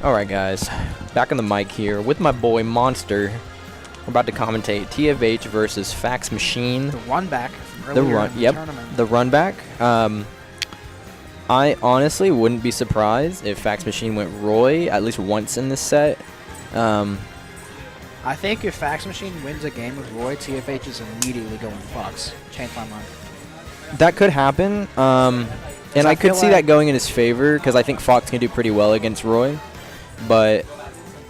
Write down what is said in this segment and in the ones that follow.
Alright guys, back on the mic here with my boy Monster. We're about to commentate TFH versus Faxmachine. The run back from earlier in the tournament. The run back. I honestly wouldn't be surprised if Faxmachine went Roy at least once in this set. I think if Faxmachine wins a game with Roy, TFH is immediately going Fox. Change my mind. That could happen. And I could see that going in his favor because I think Fox can do pretty well against Roy. But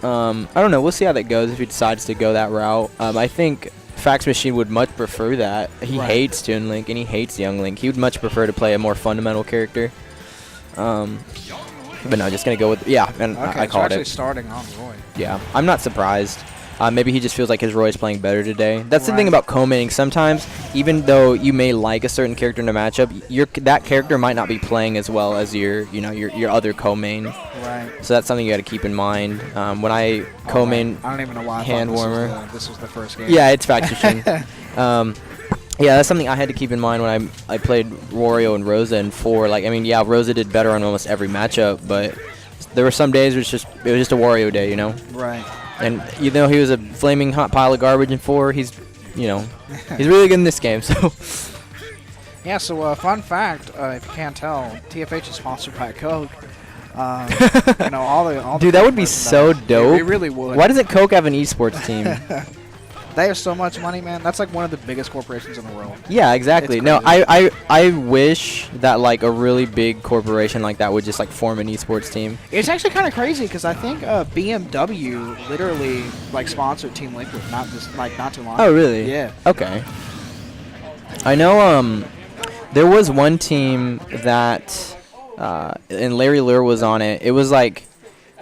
I don't know. We'll see how that goes if he decides to go that route. I think Faxmachine would much prefer that. He hates Toon Link and he hates Young Link. He would much prefer to play a more fundamental character. But no, just gonna go with and okay, I called actually it. Starting on Roy. Yeah, I'm not surprised. Maybe he just feels like his Roy's playing better today. That's the thing about co-maining. Sometimes, even though you may like a certain character in a matchup, that character might not be playing as well as your other co-main. Right. So that's something you got to keep in mind. When I co-main I don't even know why hand warmer. This was the first game. Yeah, it's Faxmachine. Yeah, that's something I had to keep in mind when I played Wario and Rosa in 4. Like, I mean, yeah, Rosa did better on almost every matchup, but there were some days where it was just a Wario day, you know. Right. And he was a flaming hot pile of garbage in 4. He's really good in this game. So. Yeah. So fun fact, if you can't tell, TFH is sponsored by Coke. All Dude, that would be so dope. It really would. Why doesn't Coke have an esports team? They have so much money, man. That's like one of the biggest corporations in the world. Yeah, exactly. No, I wish that like a really big corporation like that would just like form an esports team. It's actually kind of crazy because I think BMW literally like sponsored Team Liquid not too long. Oh, really? Yeah. Okay. I know there was one team that and Larry Lure was on it. It was like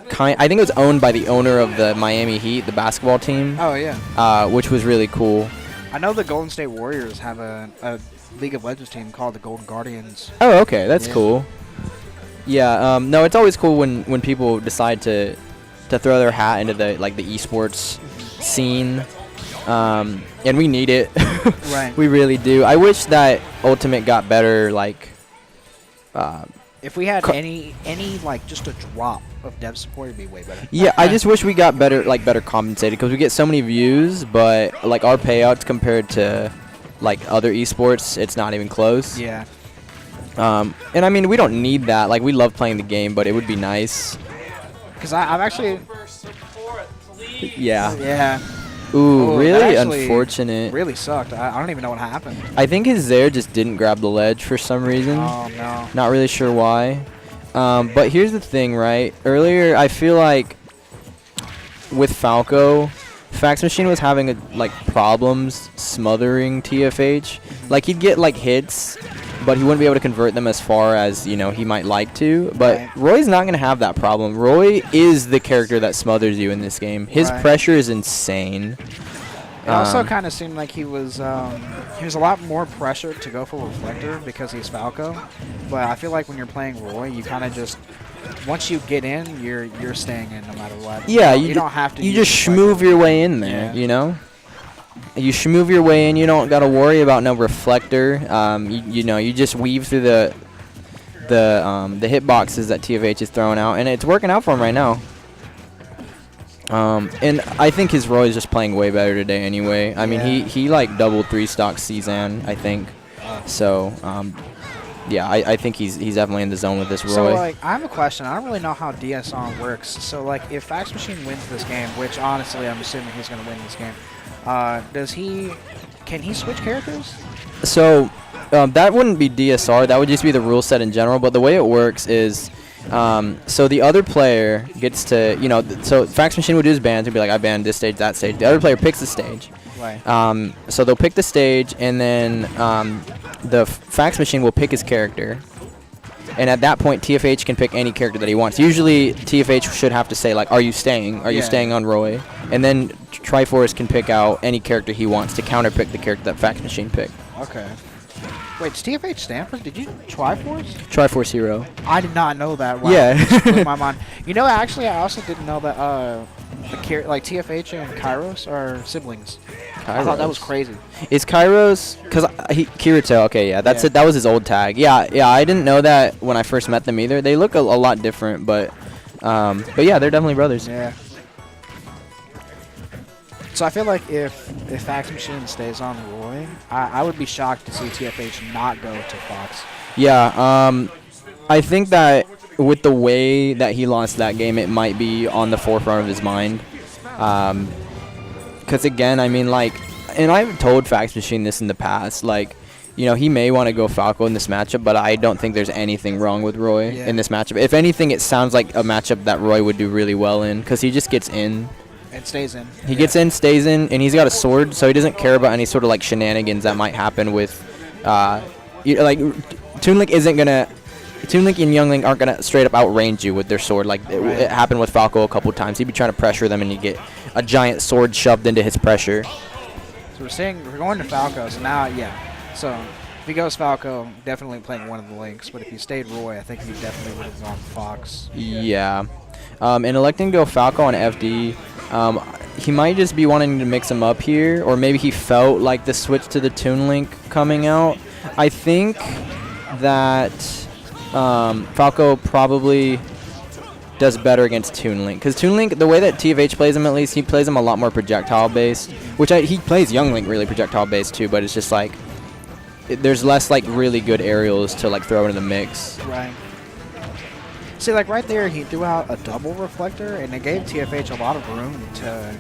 I think it was owned by the owner of the Miami Heat, the basketball team. Oh, yeah. Which was really cool. I know the Golden State Warriors have a League of Legends team called the Golden Guardians. Oh, okay. That's cool. Yeah. No, it's always cool when people decide to throw their hat into the esports scene. And we need it. Right. We really do. I wish that Ultimate got better, like... if we had any like just a drop of dev support, it'd be way better. Yeah, I just wish we got better compensated because we get so many views, but like our payouts compared to like other esports, it's not even close. Yeah. And I mean, we don't need that. Like, we love playing the game, but it would be nice. Because I've actually. Yeah. Yeah. Ooh, really unfortunate. Really sucked. I don't even know what happened. I think his Zaire just didn't grab the ledge for some reason. Oh, no. Not really sure why. But here's the thing, right? Earlier, I feel like with Falco, Faxmachine was having problems smothering TFH. Like, he'd get hits, but he wouldn't be able to convert them as far as he might like to. But Roy's not gonna have that problem. Roy is the character that smothers you in this game. His pressure is insane. It also kind of seemed like he was a lot more pressured to go for Reflector because he's Falco. But I feel like when you're playing Roy, you kind of just once you get in, you're staying in no matter what. Yeah, you don't have to. You just schmoove your way in there. Yeah. You schmoove your way in. You don't got to worry about no Reflector. You just weave through the hitboxes that TFH is throwing out, and it's working out for him right now. And I think his Roy is just playing way better today anyway. I mean, he like doubled 3-stock Cezanne, I think. So, yeah, I think he's definitely in the zone with this Roy. So, I have a question. I don't really know how DSR works. So, if Faxmachine wins this game, which honestly I'm assuming he's going to win this game, can he switch characters? So, that wouldn't be DSR. That would just be the rule set in general. But the way it works is... so the other player gets to, so Faxmachine would do his bans and be like, I banned this stage, that stage. The other player picks the stage. Right. So they'll pick the stage, and then the Faxmachine will pick his character. And at that point, TFH can pick any character that he wants. Usually, TFH should have to say, like, are you staying? Are you staying on Roy? And then Triforce can pick out any character he wants to counterpick the character that Faxmachine picked. Okay. Wait, does TFH stand for? Did you Triforce? Triforce Hero. I did not know that. Wow. Yeah. Just blew my mind. Actually, I also didn't know that TFH and Kairos are siblings. Kairos. I thought that was crazy. Is Kairos... Because Kirito, okay, yeah, that's it. That was his old tag. Yeah, I didn't know that when I first met them either. They look a lot different, but But yeah, they're definitely brothers. Yeah. So I feel like if Faxmachine stays on Roy, I would be shocked to see TFH not go to Fox. Yeah, I think that with the way that he lost that game, it might be on the forefront of his mind. Because again, I mean, like, and I've told Faxmachine this in the past, like, you know, he may want to go Falco in this matchup, but I don't think there's anything wrong with Roy in this matchup. If anything, it sounds like a matchup that Roy would do really well in, because he just gets in. And stays in. He gets in, stays in, and he's got a sword, so he doesn't care about any sort of like shenanigans that might happen with, like, Toon Link isn't gonna. Toon Link and Young Link aren't gonna straight up outrange you with their sword. Like it happened with Falco a couple times. He'd be trying to pressure them, and you get a giant sword shoved into his pressure. So we're going to Falco. So now, So if he goes Falco, definitely playing one of the links. But if he stayed Roy, I think he definitely would have gone Fox. Yeah. And electing to go Falco on FD, he might just be wanting to mix him up here, or maybe he felt like the switch to the Toon Link coming out. I think that Falco probably does better against Toon Link, because Toon Link, the way that TFH plays him, at least, he plays him a lot more projectile based, which he plays Young Link really projectile based too, but it's just like there's less like really good aerials to like throw into the mix. Right. See, like right there, he threw out a double reflector, and it gave TFH a lot of room to,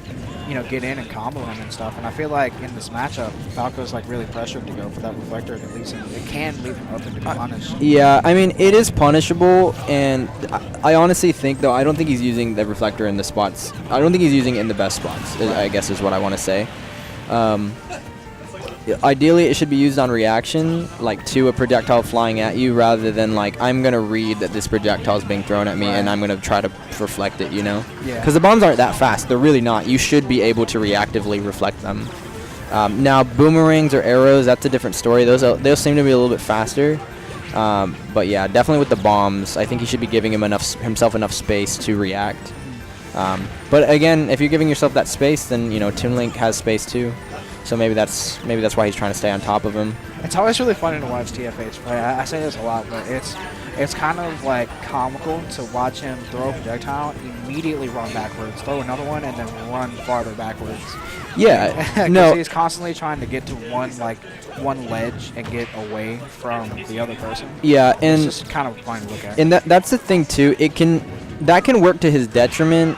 you know, get in and combo him and stuff. And I feel like in this matchup, Falco's like really pressured to go for that reflector. At least it can leave him open to be punished. Yeah, I mean, it is punishable, and I honestly think, though, I don't think he's using the reflector in the spots. I don't think he's using it in the best spots, I guess is what I want to say. Ideally, it should be used on reaction, like to a projectile flying at you, rather than like, I'm going to read that this projectile is being thrown at me and I'm going to try to reflect it, you know? Yeah. Because the bombs aren't that fast. They're really not. You should be able to reactively reflect them. Now, boomerangs or arrows, that's a different story. Those seem to be a little bit faster. But yeah, definitely with the bombs, I think he should be giving himself enough space to react. But again, if you're giving yourself that space, then, you know, Toon Link has space too. So maybe that's why he's trying to stay on top of him. It's always really funny to watch TFH play. I say this a lot, but it's kind of like comical to watch him throw a projectile, immediately run backwards, throw another one, and then run farther backwards. Yeah, no. He's constantly trying to get to one ledge and get away from the other person. Yeah, and it's just kind of fun to look at. And that's the thing too. That can work to his detriment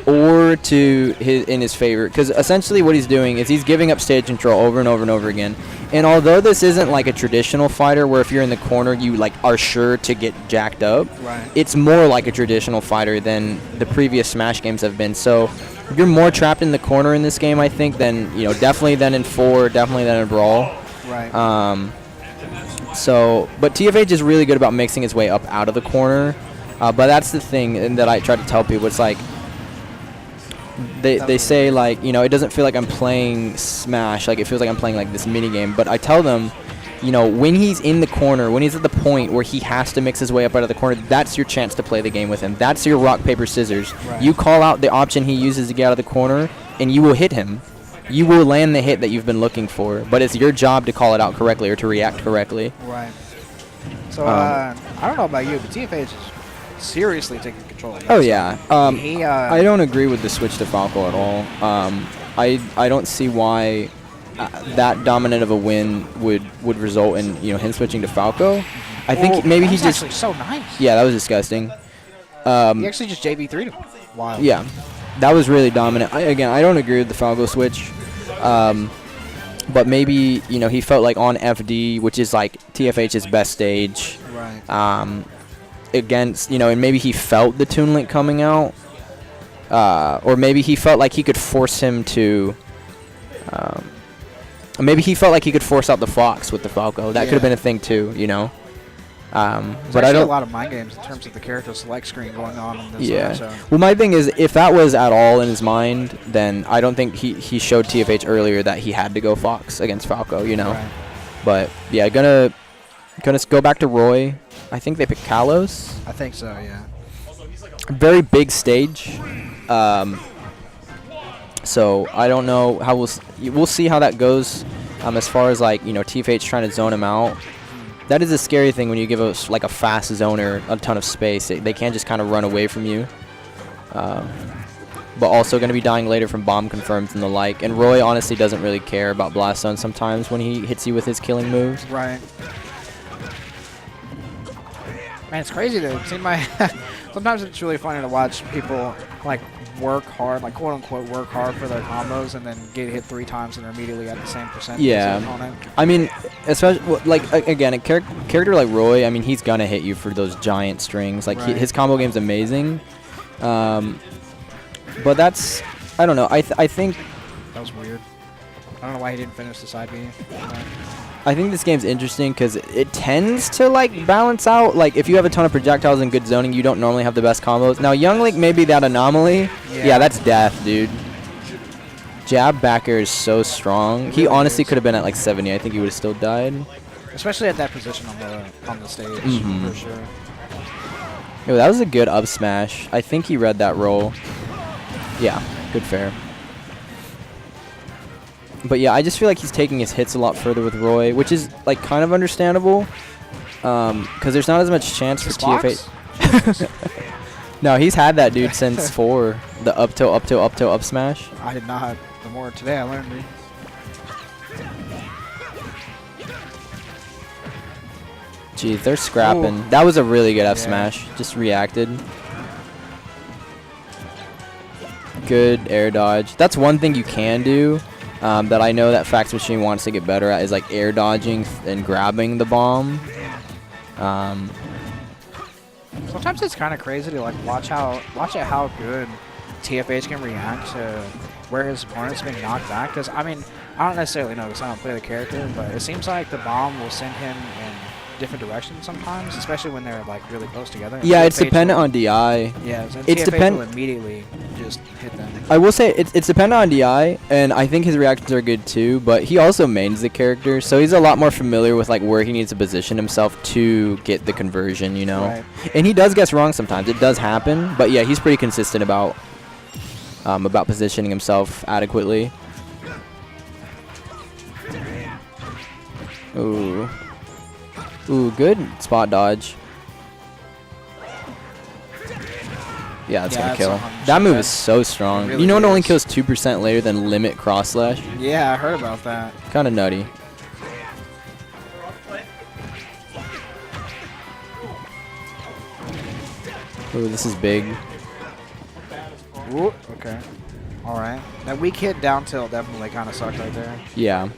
or in his favor, because essentially what he's doing is he's giving up stage control over and over and over again. And although this isn't like a traditional fighter where if you're in the corner you like are sure to get jacked up, right, it's more like a traditional fighter than the previous Smash games have been. So you're more trapped in the corner in this game, I think, than, you know, definitely than in 4, definitely than in Brawl. Right. But TFH is really good about mixing his way up out of the corner. But that's the thing, and that I try to tell people. It's like they say, like, you know, it doesn't feel like I'm playing Smash. Like, it feels like I'm playing like this mini game. But I tell them, you know, when he's in the corner, when he's at the point where he has to mix his way up out of the corner, that's your chance to play the game with him. That's your rock, paper, scissors. Right. You call out the option he uses to get out of the corner, and you will hit him. You will land the hit that you've been looking for. But it's your job to call it out correctly or to react correctly. Right. So, I don't know about you, but TFH is seriously taking control. Oh, yeah. I don't agree with the switch to Falco at all. I don't see why that dominant of a win would result in, you know, him switching to Falco. I think maybe he just actually so nice. Yeah, that was disgusting. He actually just JV3'd him. Wow. Yeah, that was really dominant. I don't agree with the Falco switch. But maybe, you know, he felt like on FD, which is like TFH's best stage. Right. Against, you know, and maybe he felt the Toon Link coming out, or maybe he felt like he could force him to. Maybe he felt like he could force out the Fox with the Falco. That could have been a thing too, you know. But I don't. A lot of mind games in terms of the character select screen going on in this. Yeah. Well, my thing is, if that was at all in his mind, then I don't think he showed TFH earlier that he had to go Fox against Falco, you know. Right. But yeah, gonna go back to Roy. I think they picked Kalos. I think so, yeah. Very big stage. So I don't know how we'll see how that goes. As far as, like, you know, TFH trying to zone him out. That is a scary thing when you give like a fast zoner a ton of space. They can't just kind of run away from you. But also going to be dying later from bomb confirms and the like. And Roy honestly doesn't really care about Blast Zone sometimes when he hits you with his killing moves. Right. Man, it's crazy though. Sometimes it's really funny to watch people like work hard, like quote unquote work hard for their combos, and then get hit 3 times and they're immediately at the same percentage. Yeah. I mean, especially like again, a character like Roy. I mean, he's gonna hit you for those giant strings. Like his combo game's amazing. But that's, I don't know. I think that was weird. I don't know why he didn't finish the side B. I think this game's interesting because it tends to like balance out. Like if you have a ton of projectiles and good zoning, you don't normally have the best combos. Now Young Link may be that anomaly. Yeah, that's death, dude. Jab back air is so strong. He honestly could have been at like 70. I think he would have still died. Especially at that position on the stage, for sure. Yo, that was a good up smash. I think he read that roll. Yeah, good fair. But yeah, I just feel like he's taking his hits a lot further with Roy, which is like kind of understandable, because there's not as much chance for TFH. No, he's had that dude since 4, the up tilt, up tilt, up tilt, up smash. I did not. The more today I learned. Dude. Jeez, they're scrapping. Ooh. That was a really good F smash. Just reacted. Good air dodge. That's one thing you can do. That I know that Faxmachine wants to get better at is like air dodging and grabbing the bomb. Sometimes it's kind of crazy to like watch at how good TFH can react to where his opponent's being knocked back. Because I mean, I don't necessarily know because I don't play the character, but it seems like the bomb will send him in different directions sometimes, especially when they're like really close together. Yeah, it's dependent on DI. Yeah, so it's TFH will immediately just hit them. I will say it's dependent on DI, and I think his reactions are good too. But he also mains the character, so he's a lot more familiar with like where he needs to position himself to get the conversion, you know. Right. And he does guess wrong sometimes. It does happen, but yeah, he's pretty consistent about positioning himself adequately. Ooh. Ooh, good spot dodge. Yeah, that's gonna kill. That move is so strong. Really, you know it only kills 2% later than limit cross slash? Yeah, I heard about that. Kinda nutty. Ooh, this is big. Ooh, okay. Alright. That weak hit down tilt definitely kinda sucked right there. Yeah.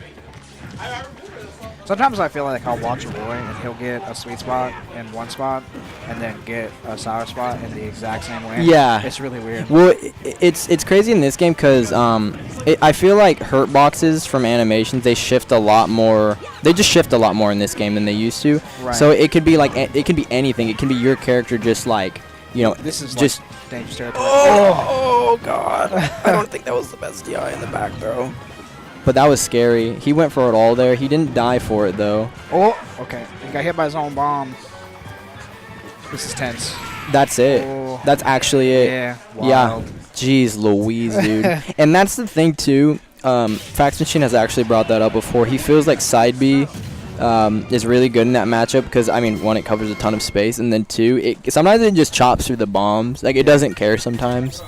Sometimes I feel like I'll watch a Roy and he'll get a sweet spot in one spot and then get a sour spot in the exact same way. Yeah. It's really weird. Well, it's crazy in this game because I feel like hurt boxes from animations, they shift a lot more. They just shift a lot more in this game than they used to. Right. So it could be like, it could be anything. It can be your character just like, you know, this is just like dangerous territory. Oh God. I don't think that was the best DI in the back throw. But that was scary. He went for it all there. He didn't die for it, though. Oh, okay. He got hit by his own bomb. This is tense. That's it. Oh. That's actually it. Yeah. Wild. Yeah. Jeez Louise, dude. And that's the thing, too. Faxmachine has actually brought that up before. He feels like side B is really good in that matchup because, I mean, 1, it covers a ton of space. And then 2, sometimes it just chops through the bombs. Like, it doesn't care sometimes.